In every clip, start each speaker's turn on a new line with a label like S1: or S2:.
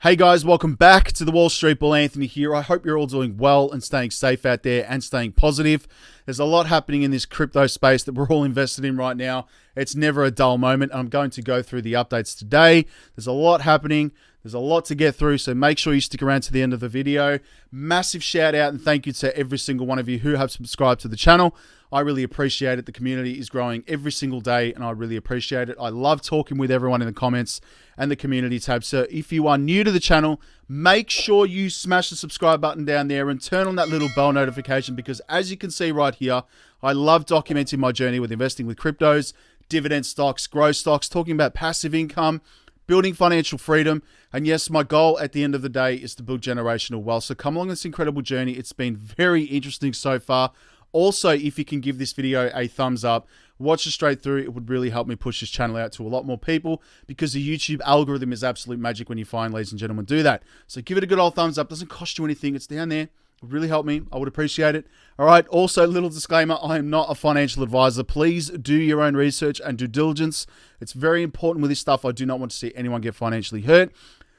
S1: Hey guys, welcome back to the Wall Street Bull. Anthony here. I hope you're all doing well and staying safe out there and staying positive. There's a lot happening in this crypto space that we're all invested in right now. It's never a dull moment. I'm going to go through the updates today. There's a lot happening. There's a lot to get through, so make sure you stick around to the end of the video. Massive shout out and thank you to every single one of you who have subscribed to the channel. I really appreciate it. The community is growing every single day, and I really appreciate it. I love talking with everyone in the comments and the community tab. So if you are new to the channel, make sure you smash the subscribe button down there and turn on that little bell notification, because as you can see right here, I love documenting my journey with investing with cryptos, dividend stocks, growth stocks, talking about passive income, building financial freedom. And yes, my goal at the end of the day is to build generational wealth. So come along this incredible journey. It's been very interesting so far. Also, if you can give this video a thumbs up, watch it straight through, it would really help me push this channel out to a lot more people, because the YouTube algorithm is absolute magic when you find, ladies and gentlemen, do that. So give it a good old thumbs up. Doesn't cost you anything. It's down there. It would really help me. I would appreciate it. All right. Also, little disclaimer, I am not a financial advisor. Please do your own research and due diligence. It's very important with this stuff. I do not want to see anyone get financially hurt.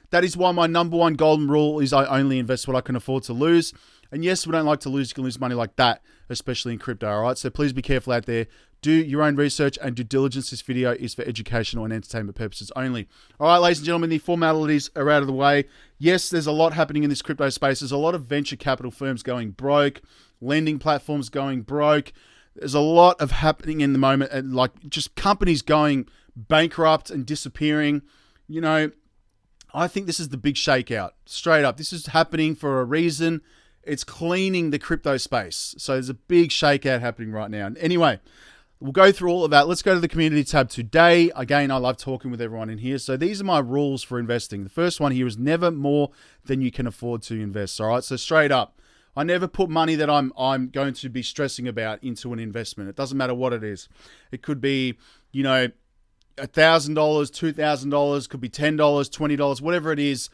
S1: That is why my number one golden rule is I only invest what I can afford to lose. And yes, we don't like to lose. You can lose money like that, especially in crypto, all right? So please be careful out there. Do your own research and due diligence. This video is for educational and entertainment purposes only. All right, ladies and gentlemen, the formalities are out of the way. Yes, there's a lot happening in this crypto space. There's a lot of venture capital firms going broke, lending platforms going broke. There's a lot of happening in the moment, and like just companies going bankrupt and disappearing. You know, I think this is the big shakeout. Straight up, this is happening for a reason. It's cleaning the crypto space. So there's a big shakeout happening right now. Anyway, we'll go through all of that. Let's go to the community tab today. Again, I love talking with everyone in here. So these are my rules for investing. The first one here is never more than you can afford to invest. All right. So straight up, I never put money that I'm going to be stressing about into an investment. It doesn't matter what it is. It could be, you know, $1,000, $2,000, could be $10, $20, whatever it is.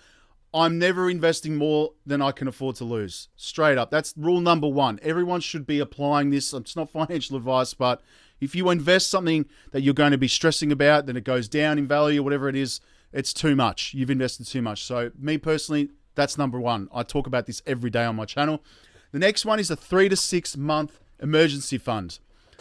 S1: I'm never investing more than I can afford to lose. Straight up. That's rule number one. Everyone should be applying this. It's not financial advice, but if you invest something that you're going to be stressing about, then it goes down in value, whatever it is, it's too much. You've invested too much. So me personally, that's number one. I talk about this every day on my channel. The next one is a 3 to 6 month emergency fund.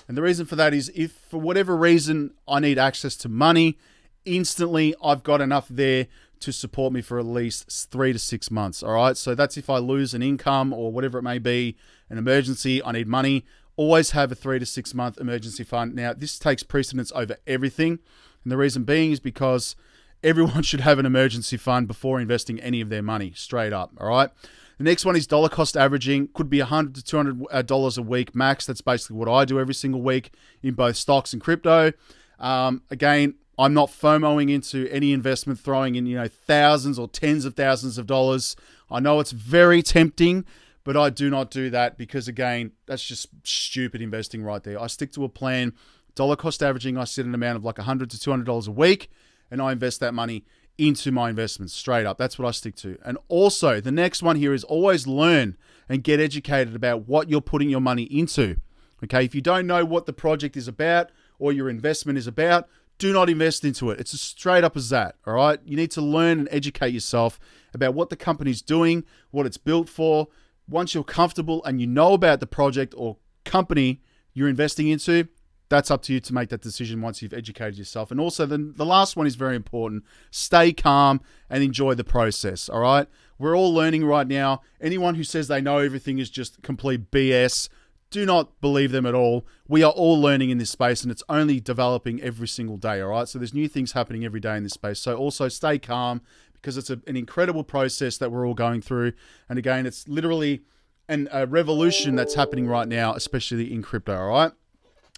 S1: And the reason for that is if for whatever reason I need access to money, instantly I've got enough there to support me for at least 3 to 6 months. All right. So that's if I lose an income or whatever it may be, an emergency, I need money. Always have a 3 to 6 month emergency fund. Now, this takes precedence over everything. And the reason being is because everyone should have an emergency fund before investing any of their money, straight up. All right. The next one is dollar cost averaging. Could be $100 to $200 a week max. That's basically what I do every single week in both stocks and crypto. Again, I'm not FOMOing into any investment, throwing in, you know, thousands or tens of thousands of dollars. I know it's very tempting, but I do not do that because, again, that's just stupid investing right there. I stick to a plan. Dollar cost averaging, I set an amount of like $100 to $200 a week, and I invest that money into my investments straight up. That's what I stick to. And also, the next one here is always learn and get educated about what you're putting your money into. Okay, if you don't know what the project is about or your investment is about, do not invest into it. It's as straight up as that, all right? You need to learn and educate yourself about what the company's doing, what it's built for. Once you're comfortable and you know about the project or company you're investing into, that's up to you to make that decision once you've educated yourself. And also, the last one is very important. Stay calm and enjoy the process, all right? We're all learning right now. Anyone who says they know everything is just complete BS. Do not believe them at all. We are all learning in this space, and it's only developing every single day, all right? So there's new things happening every day in this space. So also stay calm, because it's an incredible process that we're all going through. And again, it's literally a revolution that's happening right now, especially in crypto, all right?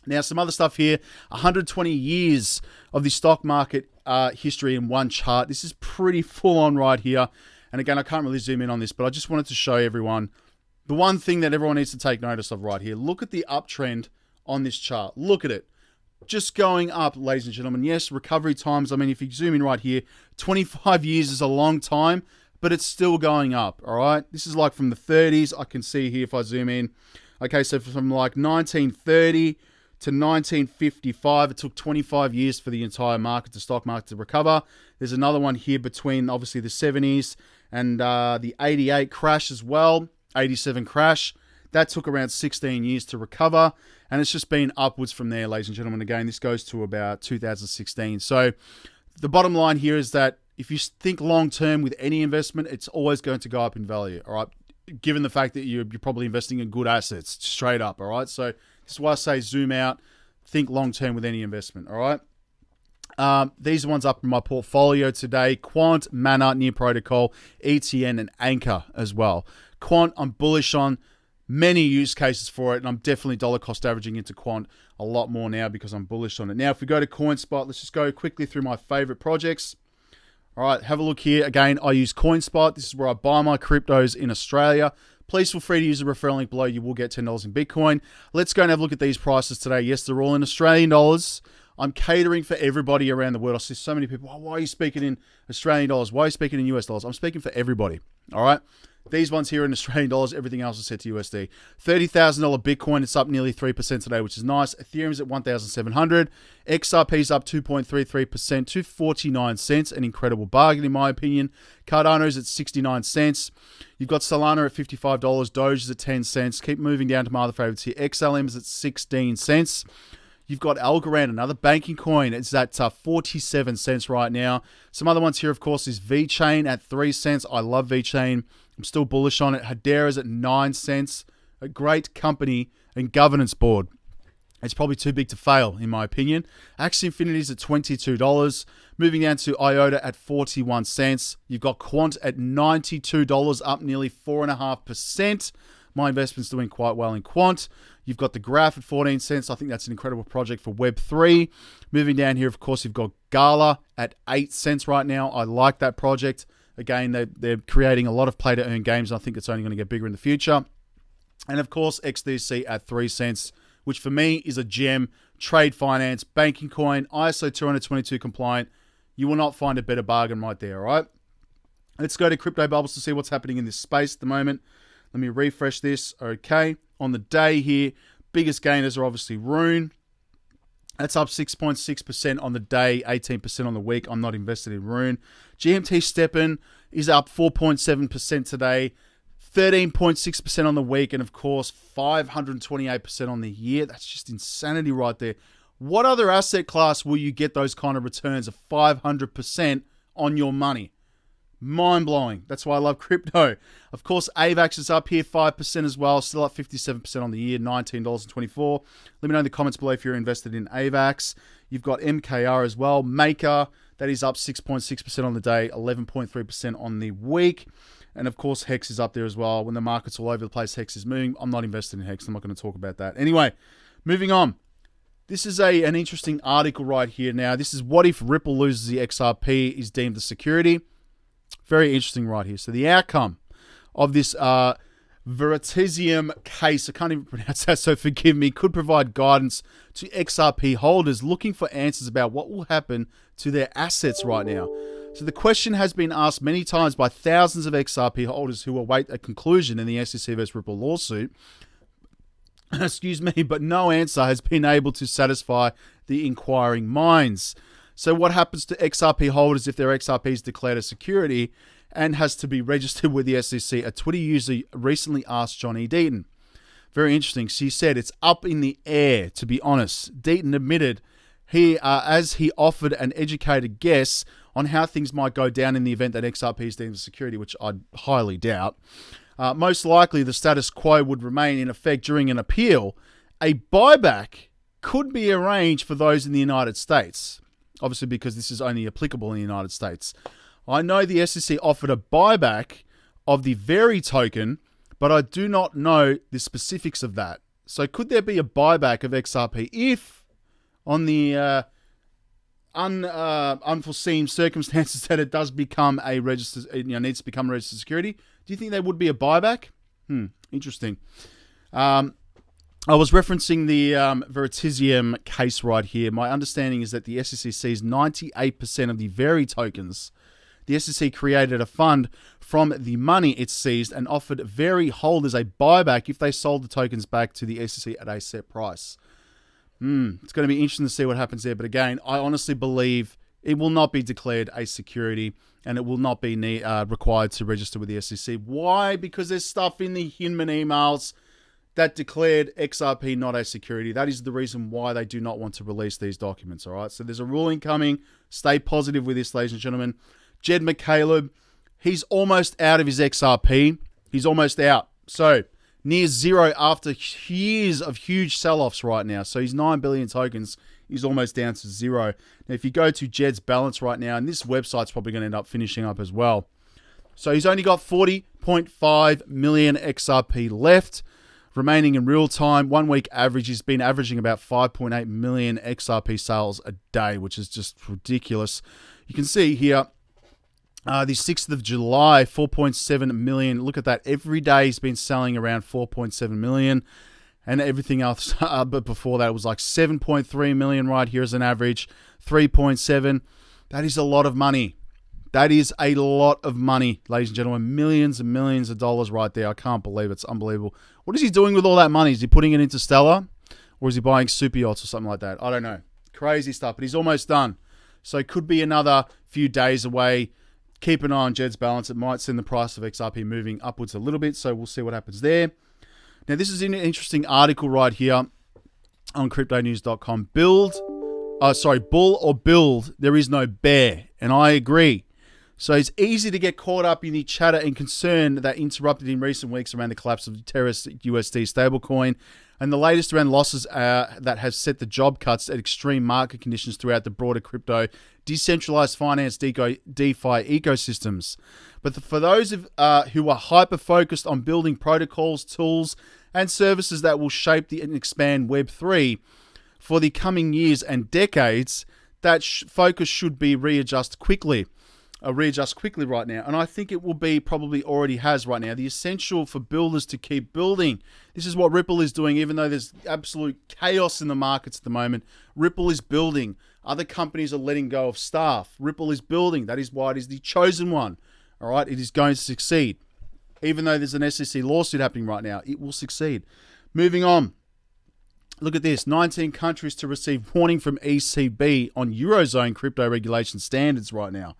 S1: Now, some other stuff here. 120 years of the stock market history in one chart. This is pretty full on right here. And again, I can't really zoom in on this, but I just wanted to show everyone the one thing that everyone needs to take notice of right here. Look at the uptrend on this chart. Look at it. Just going up, ladies and gentlemen. Yes, recovery times. I mean, if you zoom in right here, 25 years is a long time, but it's still going up, all right? This is like from the 30s. I can see here if I zoom in. Okay, so from like 1930 to 1955. It took 25 years for the entire market, the stock market, to recover. There's another one here between obviously the 70s and the 88 crash as well, 87 crash. That took around 16 years to recover, and it's just been upwards from there, ladies and gentlemen. Again, this goes to about 2016. So the bottom line here is that if you think long-term with any investment, it's always going to go up in value, all right? Given the fact that you're probably investing in good assets, straight up, all right? So this is why I say zoom out, think long-term with any investment, all right? These are ones up in my portfolio today: Quant, Mana, Near Protocol, ETN, and Anchor as well. Quant, I'm bullish on. Many use cases for it, and I'm definitely dollar cost averaging into Quant a lot more now because I'm bullish on it. Now, if we go to CoinSpot, let's just go quickly through my favorite projects. All right, have a look here. Again, I use CoinSpot. This is where I buy my cryptos in Australia. Please feel free to use the referral link below. You will get $10 in Bitcoin. Let's go and have a look at these prices today. Yes, they're all in Australian dollars. I'm catering for everybody around the world. I see so many people, oh, why are you speaking in Australian dollars? Why are you speaking in US dollars? I'm speaking for everybody, all right? These ones here in Australian dollars, everything else is set to USD. $30,000 Bitcoin, it's up nearly 3% today, which is nice. Ethereum's at 1,700. XRP's up 2.33% to 49 cents, an incredible bargain in my opinion. Cardano's at 69 cents. You've got Solana at $55. Doge is at 10 cents. Keep moving down to my other favorites here. XLM is at 16 cents. You've got Algorand, another banking coin. It's at 47 cents right now. Some other ones here, of course, is VeChain at 3 cents. I love VeChain. I'm still bullish on it. Hedera's at 9 cents. A great company and governance board. It's probably too big to fail, in my opinion. Axie Infinity's at $22. Moving down to IOTA at 41 cents. You've got Quant at $92, up nearly 4.5%. My investment's doing quite well in Quant. You've got the Graph at 14 cents. I think that's an incredible project for Web3. Moving down here, of course, you've got Gala at 8 cents right now. I like that project. Again, they're creating a lot of play-to-earn games. I think it's only going to get bigger in the future. And, of course, XDC at 3 cents, which for me is a gem. Trade finance, banking coin, ISO 222 compliant. You will not find a better bargain right there, all right? Let's go to Crypto Bubbles to see what's happening in this space at the moment. Let me refresh this. Okay. On the day here, biggest gainers are obviously Rune. That's up 6.6% on the day, 18% on the week. I'm not invested in Rune. GMT Steppen is up 4.7% today, 13.6% on the week, and of course, 528% on the year. That's just insanity right there. What other asset class will you get those kind of returns of 500% on your money? Mind-blowing. That's why I love crypto. Of course, AVAX is up here 5% as well. Still up 57% on the year, $19.24. Let me know in the comments below if you're invested in AVAX. You've got MKR as well. Maker, that is up 6.6% on the day, 11.3% on the week. And of course, Hex is up there as well. When the market's all over the place, Hex is moving. I'm not invested in Hex. I'm not going to talk about that. Anyway, moving on. This is an interesting article right here now. This is what if Ripple loses the XRP is deemed a security. Very interesting right here. So the outcome of this Veritasium case, I can't even pronounce that, so forgive me, could provide guidance to XRP holders looking for answers about what will happen to their assets right now. So the question has been asked many times by thousands of XRP holders who await a conclusion in the SEC vs Ripple lawsuit. Excuse me, but no answer has been able to satisfy the inquiring minds. So what happens to XRP holders if their XRP is declared a security and has to be registered with the SEC? A Twitter user recently asked Johnny Deaton. Very interesting. She said it's up in the air, to be honest. Deaton admitted as he offered an educated guess on how things might go down in the event that XRP is deemed a security, which I highly doubt. Most likely the status quo would remain in effect during an appeal. A buyback could be arranged for those in the United States. Obviously, because this is only applicable in the United States. I know the SEC offered a buyback of the Veri token, but I do not know the specifics of that. So could there be a buyback of XRP if, on the unforeseen circumstances that it does become a registered, needs to become a registered security? Do you think there would be a buyback? Interesting. I was referencing the Veritasium case right here. My understanding is that the SEC sees 98% of the Veri tokens. The SEC created a fund from the money it seized and offered Veri holders a buyback if they sold the tokens back to the SEC at a set price. It's going to be interesting to see what happens there. But again, I honestly believe it will not be declared a security and it will not be required to register with the SEC. Why? Because there's stuff in the Hinman emails that declared XRP not a security. That is the reason why they do not want to release these documents, all right? So there's a ruling coming. Stay positive with this, ladies and gentlemen. Jed McCaleb, he's almost out of his XRP. He's almost out. So near zero after years of huge sell-offs right now. So his 9 billion tokens is almost down to zero. Now, if you go to Jed's balance right now, and this website's probably going to end up finishing up as well. So he's only got 40.5 million XRP left, remaining in real time. 1 week average, he's been averaging about 5.8 million XRP sales a day, which is just ridiculous. You can see here, the 6th of July, 4.7 million. Look at that. Every day he's been selling around 4.7 million. And everything else, but before that, it was like 7.3 million right here as an average, 3.7. That is a lot of money. That is a lot of money, ladies and gentlemen. Millions and millions of dollars right there. I can't believe it. It's unbelievable. What is he doing with all that money? Is he putting it into Stellar? Or is he buying super yachts or something like that? I don't know. Crazy stuff, but he's almost done. So it could be another few days away. Keep an eye on Jed's balance. It might send the price of XRP moving upwards a little bit, so we'll see what happens there. Now, this is an interesting article right here on cryptonews.com. Bull or build, there is no bear. And I agree. So it's easy to get caught up in the chatter and concern that interrupted in recent weeks around the collapse of the terrorist USD stablecoin and the latest around losses that have set the job cuts at extreme market conditions throughout the broader crypto, decentralized finance, DeFi ecosystems. But for those who are hyper-focused on building protocols, tools, and services that will shape and expand Web3 for the coming years and decades, that focus should be readjust quickly right now. And I think it will be, probably already has right now, the essential for builders to keep building. This is what Ripple is doing, even though there's absolute chaos in the markets at the moment. Ripple is building. Other companies are letting go of staff. Ripple is building. That is why it is the chosen one. All right, it is going to succeed. Even though there's an SEC lawsuit happening right now, it will succeed. Moving on. Look at this. 19 countries to receive warning from ECB on EUROZONE crypto regulation standards right now.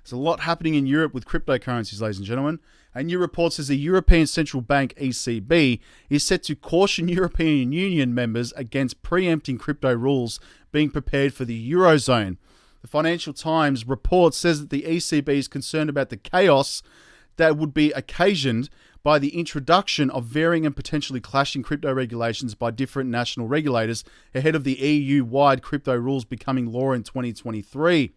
S1: There's a lot happening in Europe with cryptocurrencies, ladies and gentlemen. A new report says the European Central Bank, ECB, is set to caution European Union members against preempting crypto rules being prepared for the Eurozone. The Financial Times report says that the ECB is concerned about the chaos that would be occasioned by the introduction of varying and potentially clashing crypto regulations by different national regulators ahead of the EU-wide crypto rules becoming law in 2023.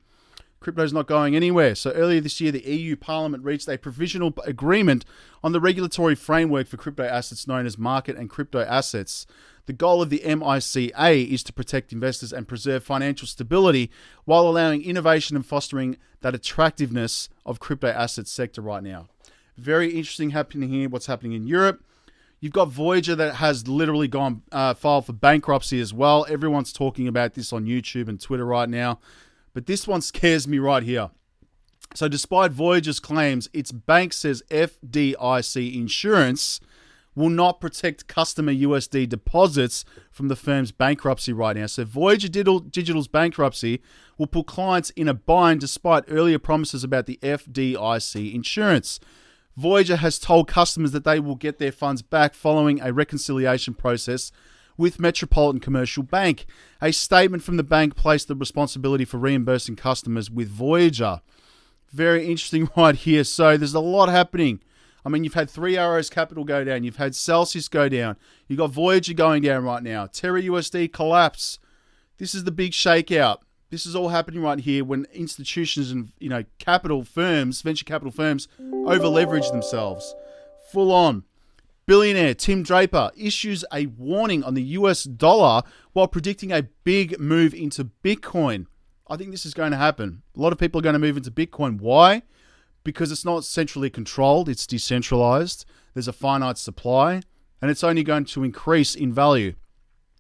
S1: Crypto's not going anywhere. So earlier this year, the EU Parliament reached a provisional agreement on the regulatory framework for crypto assets known as market and crypto assets. The goal of the MCCALEB is to protect investors and preserve financial stability while allowing innovation and fostering that attractiveness of crypto assets sector right now. Very interesting happening here, what's happening in Europe. You've got Voyager that has literally gone filed for bankruptcy as well. Everyone's talking about this on YouTube and Twitter right now. But this one scares me right here. So despite Voyager's claims, its bank says FDIC insurance will not protect customer USD deposits from the firm's bankruptcy right now. So Voyager Digital's bankruptcy will put clients in a bind despite earlier promises about the FDIC insurance. Voyager has told customers that they will get their funds back following a reconciliation process with Metropolitan Commercial Bank. A statement from the bank placed the responsibility for reimbursing customers with Voyager. Very interesting right here. So there's a lot happening. I mean, you've had 3 Arrows Capital go down. You've had Celsius go down. You've got Voyager going down right now. Terra USD collapse. This is the big shakeout. This is all happening right here when institutions and, capital firms, venture capital firms, over-leverage themselves. Full on. Billionaire Tim Draper issues a warning on the US dollar while predicting a big move into Bitcoin. I think this is going to happen. A lot of people are going to move into Bitcoin. Why? Because it's not centrally controlled. It's decentralized. There's a finite supply. And it's only going to increase in value.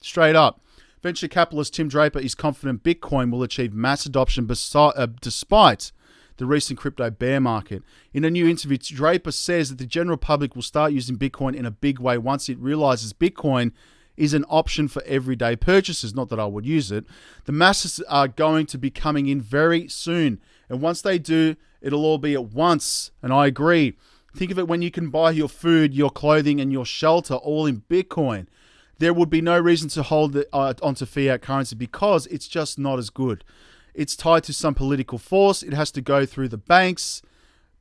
S1: Straight up. Venture capitalist Tim Draper is confident Bitcoin will achieve mass adoption despite the recent crypto bear market. In a new interview, Draper says that the general public will start using Bitcoin in a big way once it realizes Bitcoin is an option for everyday purchases. Not that I would use it. The masses are going to be coming in very soon. And once they do, it'll all be at once. And I agree. Think of it when you can buy your food, your clothing, and your shelter all in Bitcoin. There would be no reason to hold it onto fiat currency because it's just not as good. It's tied to some political force. It has to go through the banks.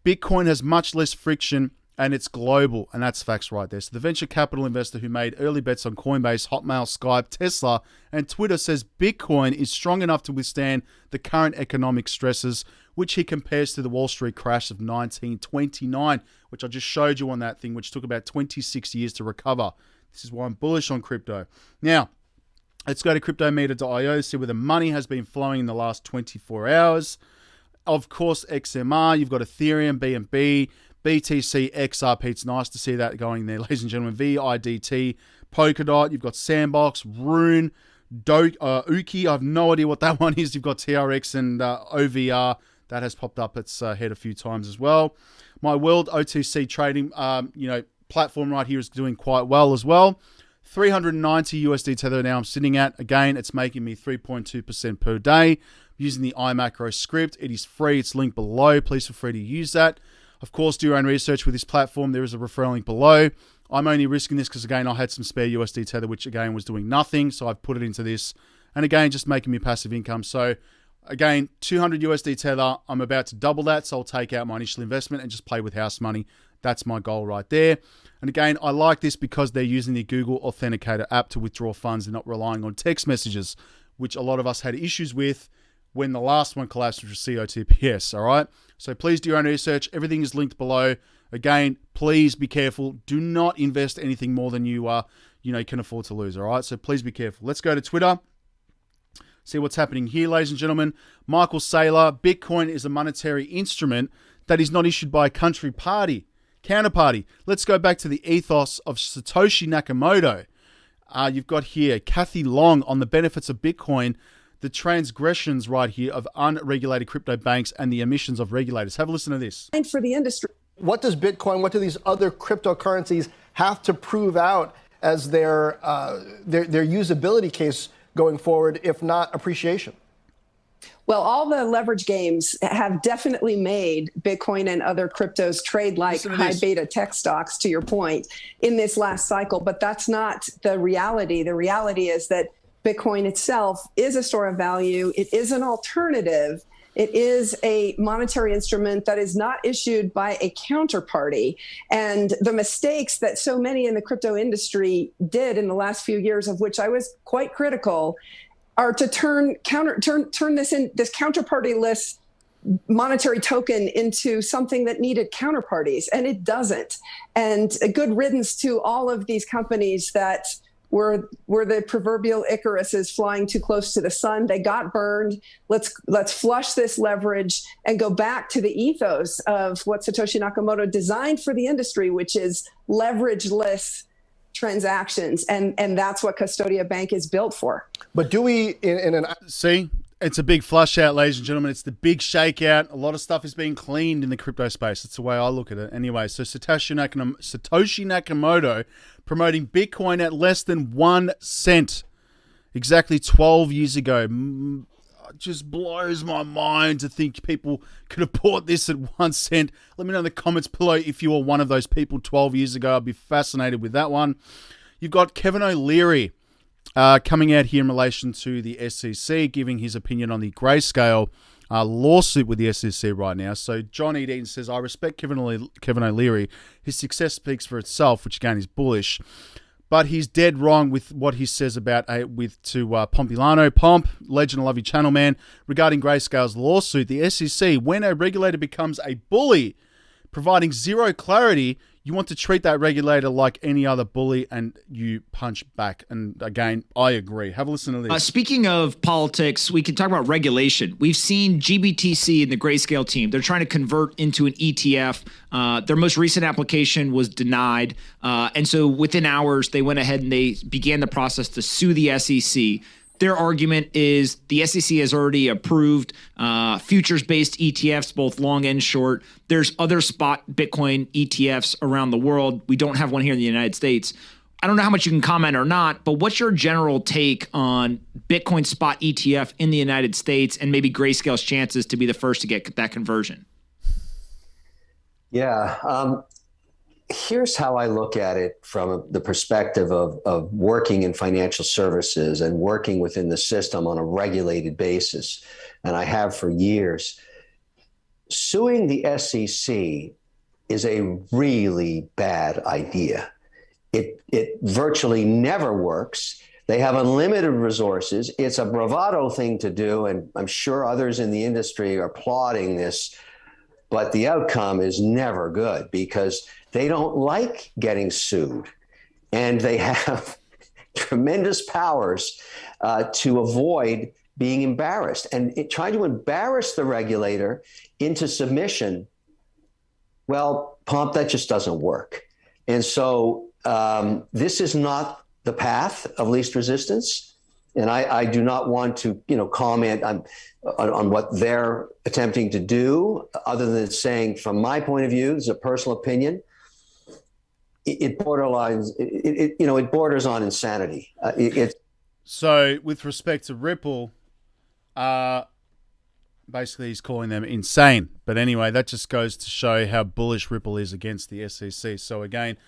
S1: Bitcoin has much less friction and it's global. And that's facts right there. So the venture capital investor who made early bets on Coinbase, Hotmail, Skype, Tesla, and Twitter says Bitcoin is strong enough to withstand the current economic stresses, which he compares to the Wall Street crash of 1929, which I just showed you on that thing, which took about 26 years to recover. This is why I'm bullish on crypto. Now, let's go to cryptometer.io, see where the money has been flowing in the last 24 hours. Of course, XMR, you've got Ethereum, BNB, BTC, XRP. It's nice to see that going there, ladies and gentlemen. VIDT, Polkadot, you've got Sandbox, Rune, Uki. I have no idea what that one is. You've got TRX and OVR. That has popped up its head a few times as well. My World OTC trading, platform right here is doing quite well as well. 390 USD tether now I'm sitting at. Again, it's making me 3.2% per day using the iMacro script. It is free. It's linked below. Please feel free to use that. Of course, do your own research with this platform. There is a referral link below. I'm only risking this because, again, I had some spare USD tether, which, again, was doing nothing. So I've put it into this. And, again, just making me passive income. So, again, 200 USD tether. I'm about to double that. So I'll take out my initial investment and just play with house money. That's my goal right there. And again, I like this because they're using the Google Authenticator app to withdraw funds. They're not relying on text messages, which a lot of us had issues with when the last one collapsed, which was COTPS, all right? So please do your own research. Everything is linked below. Again, please be careful. Do not invest anything more than you can afford to lose, all right? So please be careful. Let's go to Twitter. See what's happening here, ladies and gentlemen. Michael Saylor, Bitcoin is a monetary instrument that is not issued by a country counterparty. Let's go back to the ethos of Satoshi Nakamoto. You've got here Kathy Long on the benefits of Bitcoin, the transgressions right here of unregulated crypto banks and the omissions of regulators. Have a listen to this.
S2: For the industry.
S3: What does Bitcoin, what do these other cryptocurrencies have to prove out as their usability case going forward, if not appreciation?
S2: Well, all the leverage games have definitely made Bitcoin and other cryptos trade like high beta tech stocks, to your point, in this last cycle. But that's not the reality. The reality is that Bitcoin itself is a store of value. It is an alternative. It is a monetary instrument that is not issued by a counterparty. And the mistakes that so many in the crypto industry did in the last few years, of which I was quite critical, are to turn this counterparty-less monetary token into something that needed counterparties, and it doesn't. And a good riddance to all of these companies that were the proverbial Icaruses flying too close to the sun. They got burned. Let's flush this leverage and go back to the ethos of what Satoshi Nakamoto designed for the industry, which is leverage-less transactions, and that's what Custodia Bank is built for.
S3: But do we
S1: see? It's a big flush out, ladies and gentlemen. It's the big shakeout. A lot of stuff is being cleaned in the crypto space. That's the way I look at it. Anyway, so Satoshi Nakamoto promoting Bitcoin at less than 1 cent exactly 12 years ago. It just blows my mind to think people could have bought this at 1 cent. Let me know in the comments below if you were one of those people 12 years ago. I'd be fascinated with that one. You've got Kevin O'Leary coming out here in relation to the SEC, giving his opinion on the Grayscale lawsuit with the SEC right now. So John E. Deaton says, I respect Kevin O'Leary. His success speaks for itself, which again is bullish. But he's dead wrong with what he says about Pompilano, Pomp, legend, I love you, channel man, regarding Grayscale's lawsuit. The SEC, when a regulator becomes a bully, providing zero clarity, you want to treat that regulator like any other bully and you punch back. And again, I agree. Have a listen to this.
S4: Speaking of politics, we can talk about regulation. We've seen GBTC and the Grayscale team. They're trying to convert into an ETF. Their most recent application was denied. And so within hours, they went ahead and they began the process to sue the SEC. Their argument is the SEC has already approved futures-based ETFs, both long and short. There's other spot Bitcoin ETFs around the world. We don't have one here in the United States. I don't know how much you can comment or not, but what's your general take on Bitcoin spot ETF in the United States and maybe Grayscale's chances to be the first to get that conversion?
S5: Yeah. Here's how I look at it from the perspective of working in financial services and working within the system on a regulated basis, and I have for years. Suing the SEC is a really bad idea. It virtually never works. They have unlimited resources. It's a bravado thing to do, and I'm sure others in the industry are applauding this, but the outcome is never good because they don't like getting sued, and they have tremendous powers to avoid being embarrassed. And trying to embarrass the regulator into submission, well, Pomp, that just doesn't work. And so this is not the path of least resistance. And I do not want to, comment on what they're attempting to do, other than saying, from my point of view, this is a personal opinion, it borders on insanity.
S1: So with respect to Ripple, basically he's calling them insane. But anyway, that just goes to show how bullish Ripple is against the SEC. So again,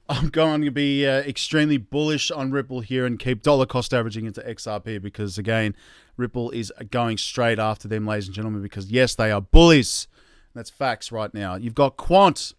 S1: I'm going to be extremely bullish on Ripple here and keep dollar cost averaging into XRP because, again, Ripple is going straight after them, ladies and gentlemen, because, yes, they are bullies. That's facts right now. You've got Quant.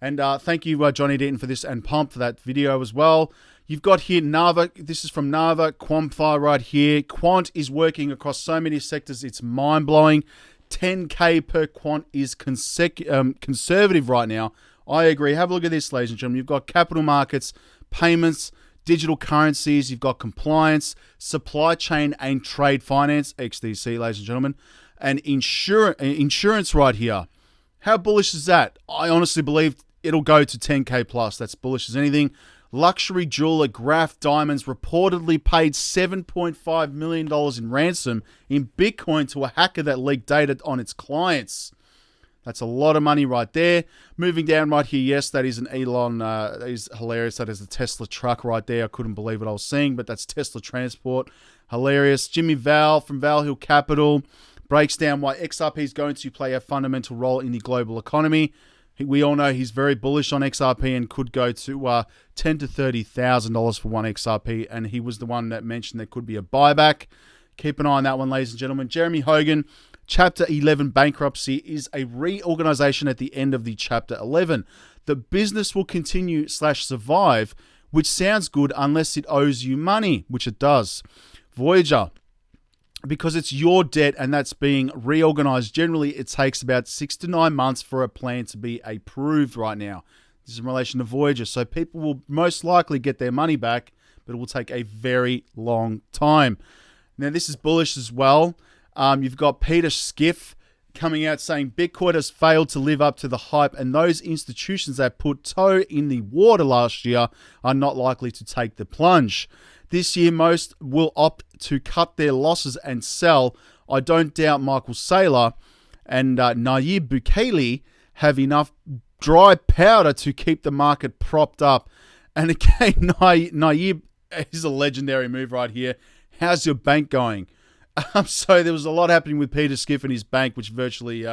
S1: And thank you, Johnny Deaton, for this, and Pump for that video as well. You've got here Nava. This is from Nava, Quamfire right here. Quant is working across so many sectors. It's mind-blowing. 10K per Quant is conservative right now. I agree. Have a look at this, ladies and gentlemen. You've got capital markets, payments, digital currencies. You've got compliance, supply chain and trade finance, XDC, ladies and gentlemen, and insurance right here. How bullish is that? I honestly believe it'll go to 10K plus. That's bullish as anything. Luxury jeweler Graph Diamonds reportedly paid $7.5 million in ransom in Bitcoin to a hacker that leaked data on its clients. That's a lot of money right there. Moving down right here, yes, that is an Elon. That is hilarious. That is a Tesla truck right there. I couldn't believe what I was seeing, but that's Tesla Transport. Hilarious. Jimmy Val from Val Hill Capital breaks down why XRP is going to play a fundamental role in the global economy. We all know he's very bullish on XRP and could go to $10,000 to $30,000 for one XRP, and he was the one that mentioned there could be a buyback. Keep an eye on that one, ladies and gentlemen. Jeremy Hogan, Chapter 11 bankruptcy is a reorganization at the end of the Chapter 11. The business will continue / survive, which sounds good unless it owes you money, which it does. Voyager, because it's your debt and that's being reorganized, generally it takes about 6 to 9 months for a plan to be approved right now. This is in relation to Voyager. So people will most likely get their money back, but it will take a very long time. Now, this is bullish as well. You've got Peter Schiff coming out saying Bitcoin has failed to live up to the hype, and those institutions that put toe in the water last year are not likely to take the plunge. This year, most will opt to cut their losses and sell. I don't doubt Michael Saylor and Nayib Bukele have enough dry powder to keep the market propped up. And again, Nayib is a legendary move right here. How's your bank going? So there was a lot happening with Peter Schiff and his bank, which virtually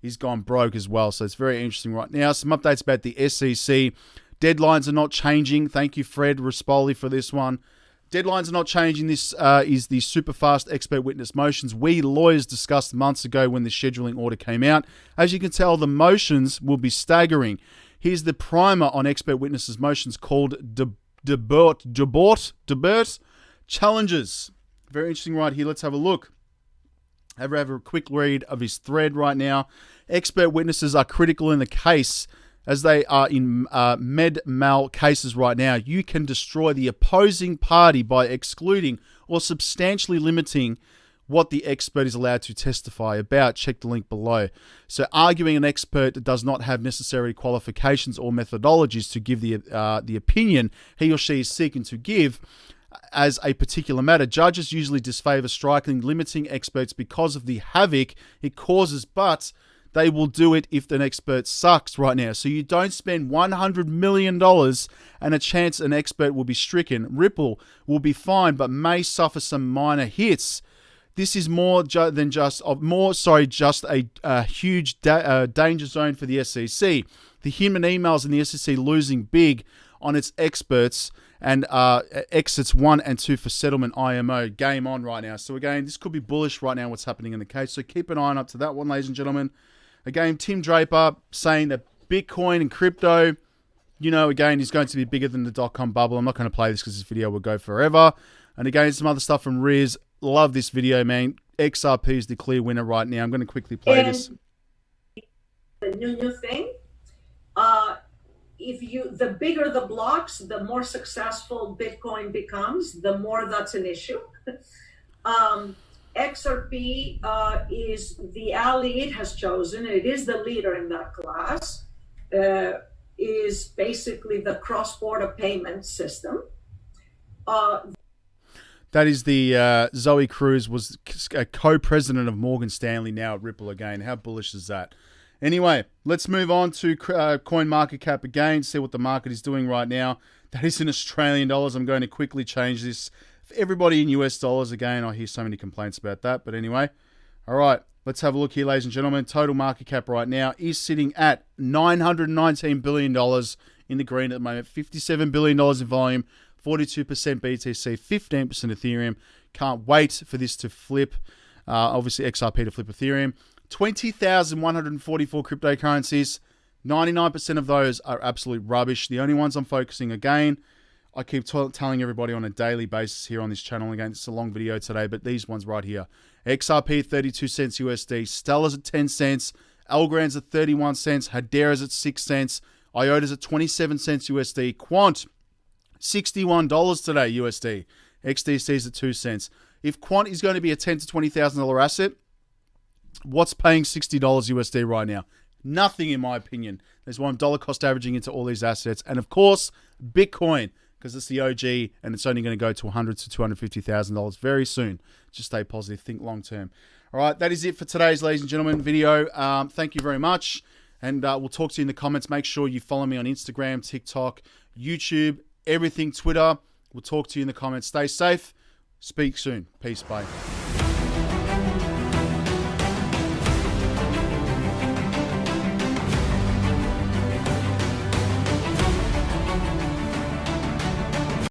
S1: he's gone broke as well. So it's very interesting right now. Some updates about the SEC. Deadlines are not changing. Thank you, Fred Rispoli, for this one. Deadlines are not changing. This is the super fast expert witness motions we lawyers discussed months ago when the scheduling order came out. As you can tell, the motions will be staggering. Here's the primer on expert witnesses motions called Debert Challenges. Very interesting right here. Let's have a look. Have a quick read of his thread right now. Expert witnesses are critical in the case as they are in med-mal cases right now. You can destroy the opposing party by excluding or substantially limiting what the expert is allowed to testify about. Check the link below. So arguing an expert does not have necessary qualifications or methodologies to give the opinion he or she is seeking to give as a particular matter. Judges usually disfavor strikingly limiting experts because of the havoc it causes, but They will do it if an expert sucks right now. So you don't spend $100 million and a chance an expert will be stricken. Ripple will be fine, but may suffer some minor hits. This is more than just a huge danger zone for the SEC. The human emails in the SEC losing big on its experts and exits 1 and 2 for settlement IMO. Game on right now. So again, this could be bullish right now, what's happening in the case. So keep an eye on up to that one, ladies and gentlemen. Again, Tim Draper saying that Bitcoin and crypto, again, is going to be bigger than the dot-com bubble. I'm not going to play this because this video will go forever. And again, some other stuff from Riz. Love this video, man. XRP is the clear winner right now. I'm going to quickly play this.
S6: The new thing. The bigger the blocks, the more successful Bitcoin becomes, the more that's an issue. XRP is the ally it has chosen. It is the leader in that class. Is basically the cross-border payment system.
S1: That is the Zoe Cruz was a co-president of Morgan Stanley, now at Ripple again. How bullish is that? Anyway, let's move on to CoinMarketCap again, see what the market is doing right now. That is in Australian dollars. I'm going to quickly change this for everybody in US dollars again. I hear so many complaints about that, but anyway. All right, let's have a look here, ladies and gentlemen. Total market cap right now is sitting at $919 billion in the green at the moment. $57 billion in volume, 42% BTC, 15% Ethereum. Can't wait for this to flip. Obviously, XRP to flip Ethereum. 20,144 cryptocurrencies. 99% of those are absolute rubbish. The only ones I'm focusing, again, I keep telling everybody on a daily basis here on this channel. Again, it's a long video today, but these ones right here. XRP 32 cents USD. Stella's at 10 cents. Algorand's at 31 cents. Hedera's at 6 cents. IOTA's at 27 cents USD. Quant, $61 today USD. XDC's at 2 cents. If Quant is going to be a $10,000 to $20,000 asset, what's paying $60 USD right now? Nothing, in my opinion. There's why I'm dollar cost averaging into all these assets. And of course, Bitcoin, because it's the OG and it's only going to go to $100,000 to $250,000 very soon. Just stay positive, think long term. All right, that is it for today's, ladies and gentlemen, video. Thank you very much. And we'll talk to you in the comments. Make sure you follow me on Instagram, TikTok, YouTube, everything, Twitter. We'll talk to you in the comments. Stay safe. Speak soon. Peace. Bye.